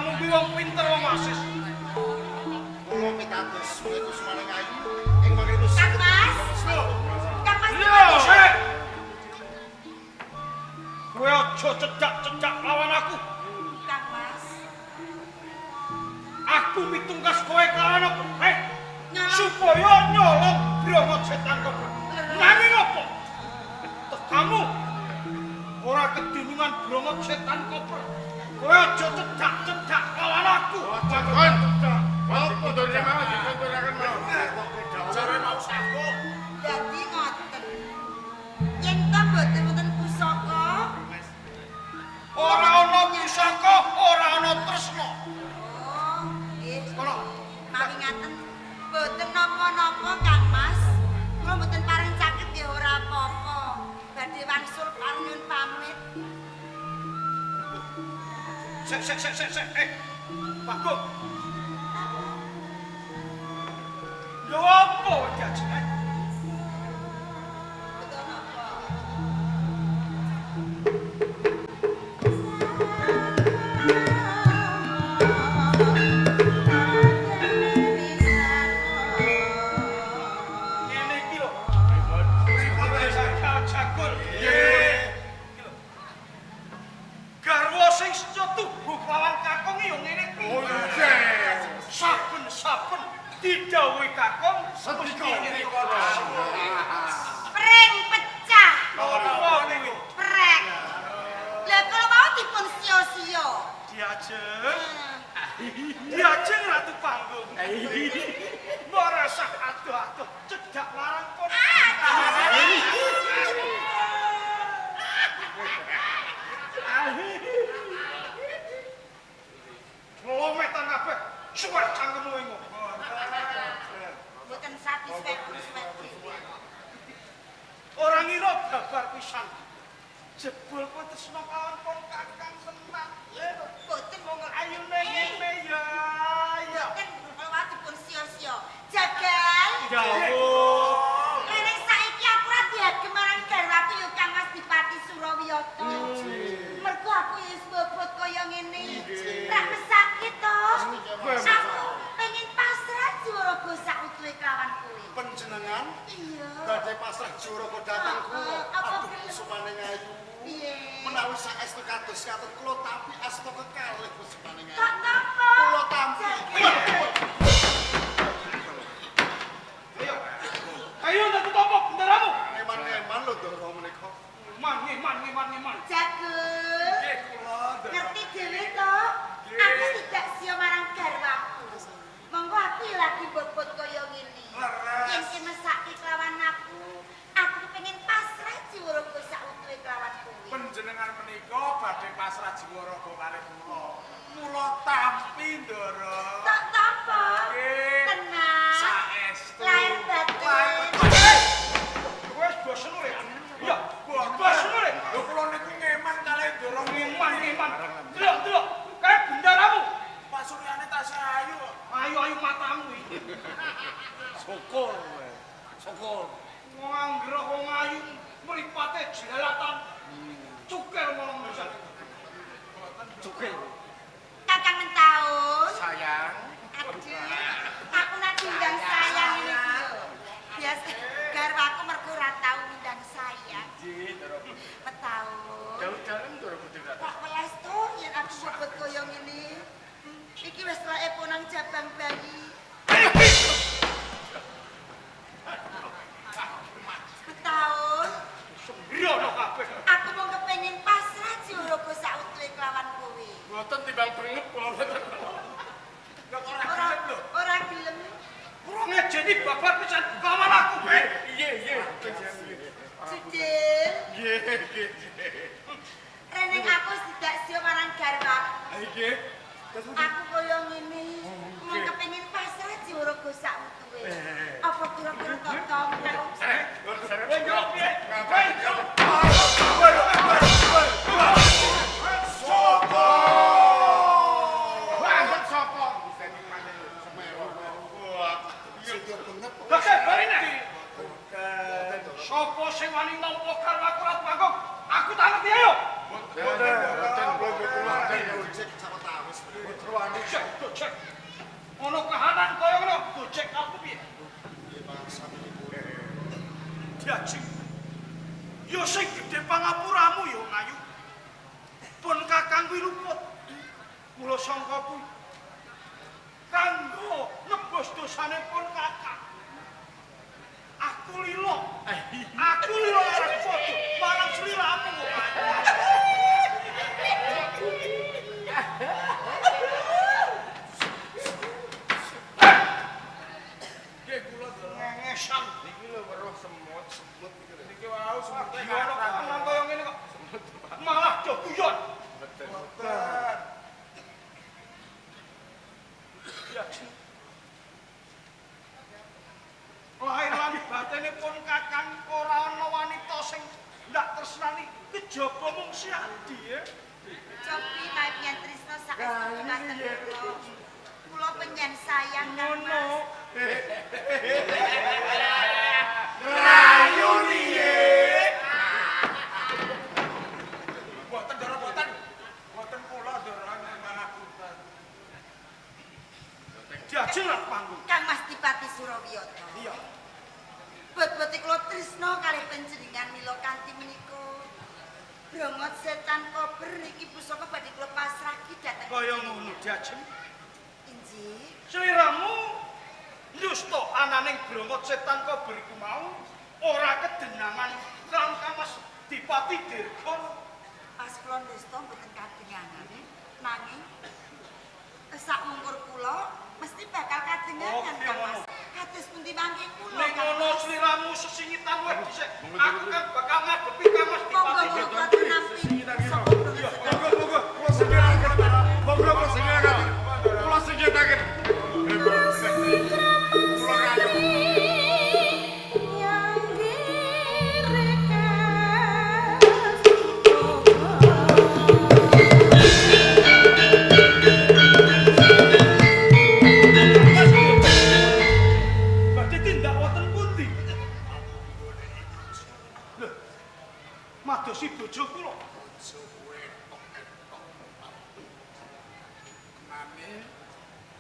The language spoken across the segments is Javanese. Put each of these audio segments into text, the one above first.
ngombe wong pinter wong asis. Wong pitados iku semaring ayu ing mangkene Kang Mas. Kang Mas. Iya, sik. Kowe aja cedak-cedak lawan aku. Kang Mas. Aku mitungkas kowe kelawan aku. Nyolong. Supaya nyolong Bromo Setan kok. Nanging apa? Kamu ora kedunungan Bromo Setan koper. Kowe aja cedak-cedak lawan aku. Jangan. Apa dene mau dikonturaken mau. Jare mau saku. Dadi ngoten. Yen to mboten wonten pusaka. Ora ana pusaka, ora ana tresna. Oh, nggih. Kono. Mawi ngaten. Mboten napa-napa Kang Mas. Kula mboten pareng caket ya ora apa-apa. Badhe wangsul panuwun pamit. Sek. Bagong. Lho apa diajeng? Betul napa? Ngene iki lho. Jagur. Garwa sing seca tubuh lawan kakung yo ngene iki. Oh iya. Saben-saben didhawuhi kakung Sedika. Pring pecah. apa niku? Prek. Lah kalau mau dipun sia-sia. Diajeng ratu panggung. Mbok rasah adoh-adoh cedak larang pun. Ngelometan kabeh suwek cangkemmu engko. Mboten satisfait. Ora ngira babar pisan. Jebul kowe tresna kawan pon kakang tenan. Mboten Wong ayune ngene ya. Ya. mboten kalau mau dipun sia-sia. Jagal. Jauh. Nek saiki aku ora diagem marang garwaku ya Kang Mas Dipati Surawiyata. Mergo aku wis bobot kaya ngene. Rak mesake to. Aku pengen pasrah Juraga sak utuhe kelawan kowe. Panjenengan Iya. badhe pasrah Juraga dhateng kula. Apa Aduh sumaning ayu. piye? Menawi saestu kados katut kula tampi asta kekalih sumaning ayu. Kok napa? Kula tampi. Ayo ndak apa benderamu. Eman-eman lho Dara menika. Man. Jagul. Nggih kula. Ngerti dhewe to? Aku tidak sia marang garwaku. Monggo aku ya lagi bobot kaya ngene. Yen ki mesake kelawan aku pengen pasrah Juraga sak utuhe kelawan kowe. Panjenengan menika badhe pasrah Jiwaraga kalih kula. Kula tampi Ndara. Tak apa. Nggih. Tenang. Saestu. Lahir batin. Wes bosen ora ya? Iya, bosen ora. Lho kula niku ngeman kalih Ndara Ngeman. Delok. Kae benderamu. Pasuryane tasih ayu. Ayo matamu iki. Syukur. Wong anggere wong ayu mripate jelalatan. Cukel ngomong pisan. Kakang Mentaun. Sayang. Aduh. Aku nak diundang sayang ini lho. Biasa garwaku mergo ora tau ngundang sayang. Metaun. Dalu-dalu Ndara Putri. Kok welas to yen aku bobot kaya ngene. Iki wis lae ponang jabang bayi. Metaun. Sembrono kabeh. Aku mau kepengin pasrah Juraga sak utuhe kelawan kowe. Mboten timbang brenget kula mboten. Kok ora gelem lho. Ora gelem. Ora ngejeni babar pisan kelawan aku. Iya. Jujur. Nggih. Reneng aku tidak sia marang garwaku. Nggih. Aku kaya ngene. Mau kepengin pasrah Juraga sak utuhe. Apa kira-kira tonton? Sopo sing wani nampa karwaku rat Bagong? Aku tak ngerti ayo. Boten kula cek sawetawis. Cek, cek. Ono kahanan kaya ngono, cek aku piye? Diajeng. Yo sing gedhe pangapuramu yo ngayu. Pun kakang kuwi luput. Kula sangka kuwi kanggo nebus dosane pun kakang. Aku lilo arep foto marang sliramu. Nggih kula Ngengesan. Niki lho weruh semut iki lho. niki wau semute Yo ono kahanan kaya ngene kok. Malah do guyon. Mboten. Diajeng. Lahir lan batine pun kakang ora ana wanita sing ndak tresnani kejaba mung si Adi ya. Cobi maipnya Trisno saestu dumateng kula. Kula penyen sayang Kang Mas. Rayu piye? Mboten Ndara mboten. Mboten kula Ndara ngapunten. Diajeng lan panggung. Kang Mas Dipati Surawiyata. Iya. Bot-bote kula tresna kalih panjenengan mila kanthi menika. Brongot setan kober niki pusaka badhe kula pasrahke dhateng Kaya ngono diajeng. Inji. Sliramu nyusta ananing brongot setan kober iku mau ora kedenangan lan Mas Dipati Dirga. Pas kula nista mboten kadenganan. Nanging sak mungkur kula mesti bakal kadenganan Oh, Kang Mas. Kados pundi mangke kula Ning Kang ngono Mas. sliramu sesingitan wae dhisik. Aku kan bakal ngadepi Mas Monggo Dipati. kula nampi sapa Iya, brongot. monggo kula sengiraken. Monggo kula sengiraken. Kula sengiraken. Kula kayu. Badhe tindak wonten pundi? Lho. Madosi bojo kula. Mane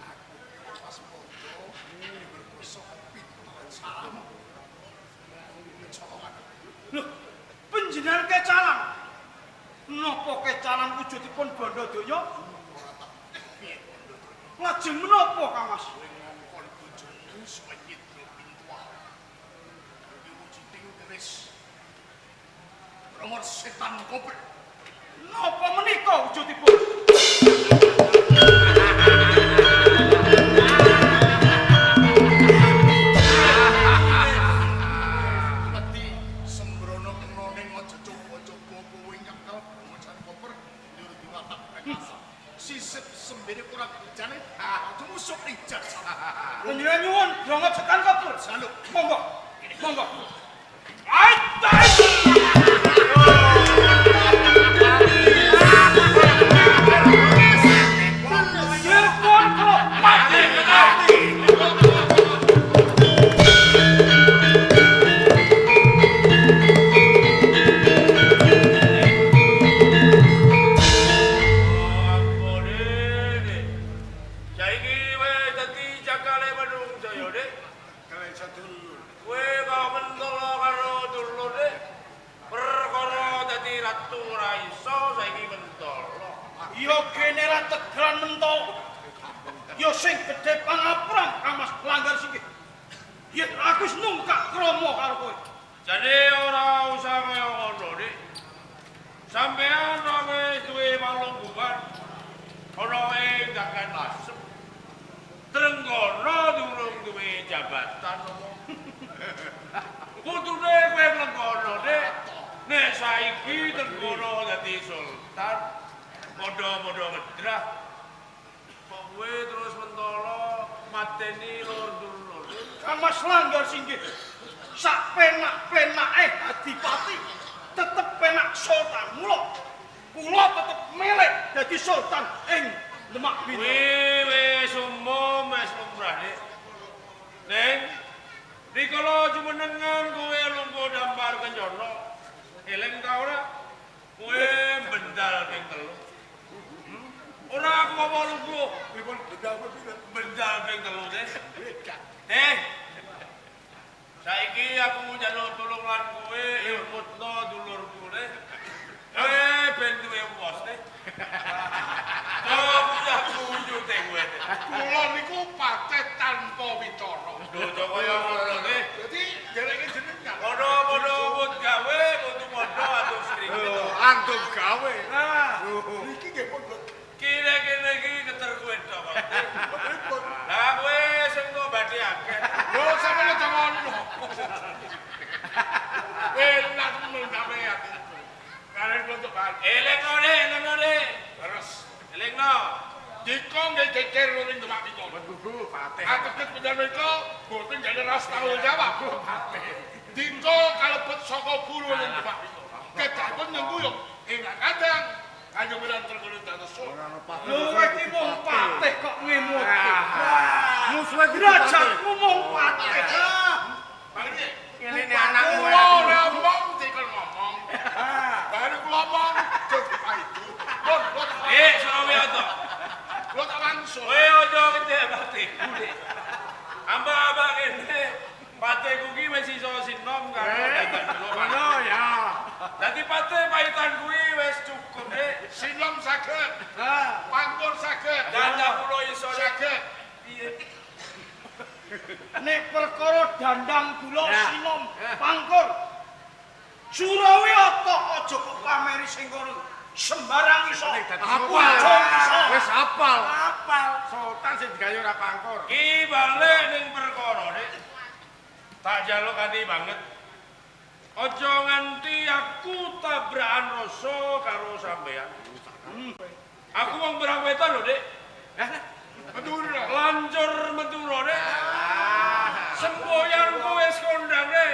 aku pas foto berkoso pintu salam. Lho, panjenengan kecalan. Napa kecalan wujudipun bondo donya? Lajeng menapa, Kang Mas? Rongor setan kober. Napa menika wujudipun? Peti sembrono kenone aja coba-coba kowe nyekel bocah koper nyuruh diwatak rekasa. Sisip sembene kurang jane aja musuk ijaz. Panjenengan nyuwun brongot setan kabur. Jaluk. Monggo. Monggo. Aitai! Telepon kula mati mati. Saiki wae dadi jakale manungsa ya, Dik. Kalian sadulur. Kowe kok mentolo karo dulur, Dik. Perkara dadi ratu ora iso saiki mentolo. Yo kene ra tegelan mentol. Yo sing gedhe pangapuran Kang Mas langgar sikit. Yen aku wis nungkak krama karo kowe. Jadi ora usah kaya ngono, Dik. Sampeyan wis duwe malungguhan ana ing Dakan Asem. Trenggono durung duwe jabatan. Kudune kowe mlengkono, Dik. Nek saiki Trenggono dadi sultan, padha-padha ngedrah. Kok kowe terus mentolo mateni lur dulur. Kang Mas langgar singgih. Sak penak-penake Adipati tetep penak sultan. Kula tetep milih dadi sultan ing Demak Bintang. Wis umum wis lumrah, Dik. Ning rikala jumenengan kowe lungguh dampar kencana. Eling ta ora? Kowe bendal ping 3. Ora aku ngomong lugu. Pripun bendal pira? Bendal ping telu deh. Beda. Saiki aku njaluk tulungan kowe ilmutno dulurku deh. Ben duwe wos deh. Aku nyute kowe. Kula niku pacet tanpa wicara. Dodo kaya ngono deh. Dadi dereke jenengan. Podo-podo mut gawe, mutu-mutu atus skripto. Antum gawe. Nah, Niki nggih pun kira-kira iki keter kowe tok. pripun? Lah kowe sing kok badhe akeh. Lho sampeyan aja ngono. Enak men sampeyan. Karen kula untuk bal. Elengno deh. Terus Elengno. diko nggih geger ning Demak Pito. Gugu pateh. Ateges bener menika boten jane ras tanggung jawab. Diko kalebet saka guru ning Demak Pito. Kedapun nyengkuyung enak kadang kanjeng Milan terkulit dados Lho kowe iki mung patih kok ngemut. Musuhe Derajatmu mung patih. Balik. Ngene anakmu. Kula ngomong dikon ngomong. Baru kula ngomong dadi paidu. Lho, Surawiyoto. Kula tak langsung. Kowe aja ngene batiku deh. Amba-amba kene patiku ki wis iso sinom karo dadan kula. Ngono ya. Dadi patih paitan kuwi wis cukup deh. Sinom saged. Pangkur saged. Dandang kula iso saged. piye? Nek perkara dandang gula sinom pangkur. Surawiyoto aja kok pameri sing kono. Sembarang iso. Aku aja iso. Wis hafal. Sultan sing digawe ora pangkur. Ki balik ning perkara nek tak jaluk kanthi banget. Aja nganti aku tabrakan rasa karo sampean. Aku wong berang wetan lho, Dik. Betul. Lancur metu lho, Dik. Semboyan kowe wis kondange.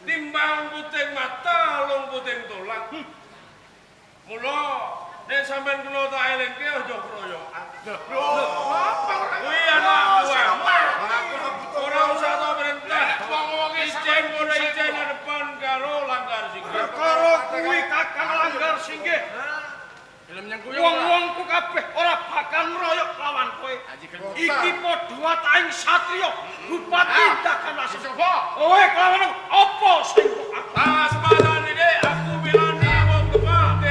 Timbang puting mata, long puting tulang. Mula nek sampean kula tak elingke aja kroyokan. Kuwi anakku. Ora usah to perintah. Wong-wong Ijen ora ijen depan karo langgar singgih. Perkara kuwi kakang langgar singgih. Film nyengkuyung. Wong-wongku kabeh ora bakal nroyok lawan kowe. Iki padha wataking satriya, bupati Dakan Asem. Kowe kelawan apa sing kok Ah, sepadane Dik, aku bilani wong Demak.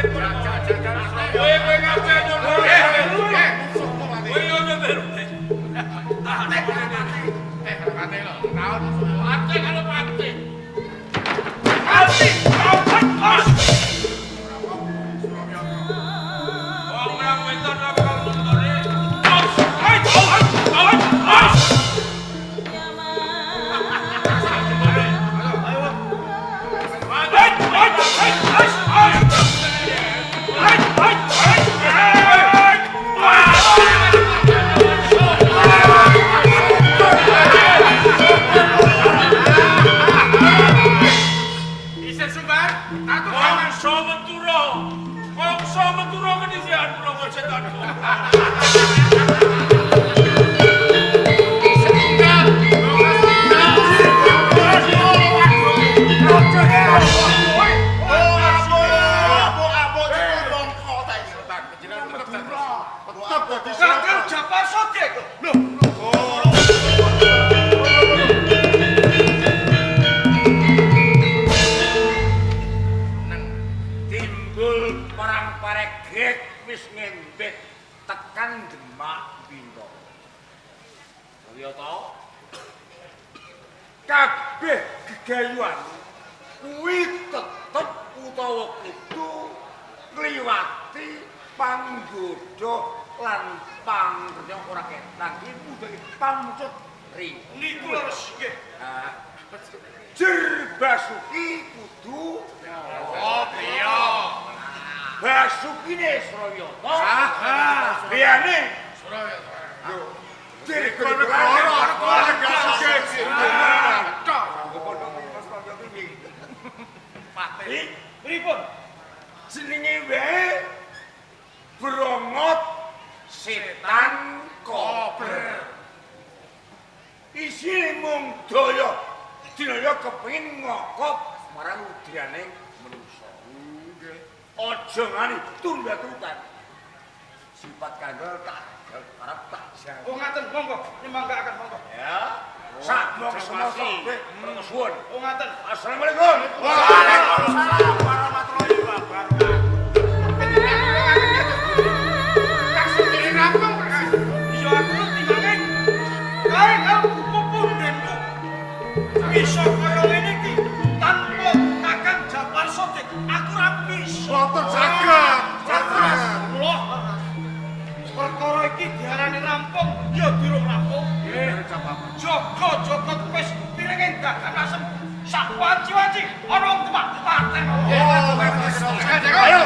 Kowe kabeh nyoba. Kowe yo nyoba. Kate lho. Taun Ate kalau pati. ati Wong berang wetan bakal nonton Dik. Isen sumbar. Wong Someturo kedisian kula kok setanku. kakang Japar Soge kok. Lho, Timbul perang paregrek wis ngembet tekan Demak Pito. Wiyoto kabeh gegayuhan kuwi tetep utawa kudu ngliwati panggodha lan pangrya ora ketang iki kudu pamucut ri. niku lho singgih. Jer Basuki kudu Oh iya. Basukine Surawiyoto. Liyane Surawiyoto. Jer Pripun? jenenge wae Brongot Setan Kober. Isine mung daya dinaya kepengin ngokop marang udraning manungsa. Aja ngani tunda-tundan. sifat kandel tak harap tak jaga. Oh ngaten, monggo, nyemanggakan monggo. Ya. Sak mong semoso. Suwun. Oh ngaten. Assalamualaikum. Waalaikumsalam warahmatullahi wabarakatuh. Tak sendiri rampung. Iya aku tinggalin. Kae kau pupundhenku. Bisa kaya ngene iki tanpa Kakang Japar Sodik, aku ora bisa. Boten saged. Allah. Perkara iki diarani rampung, ya durung rampung. Jaga-jaga wis piringin dagang asem. Sak wanci-wanci ana wong tuwa paten. Ayo.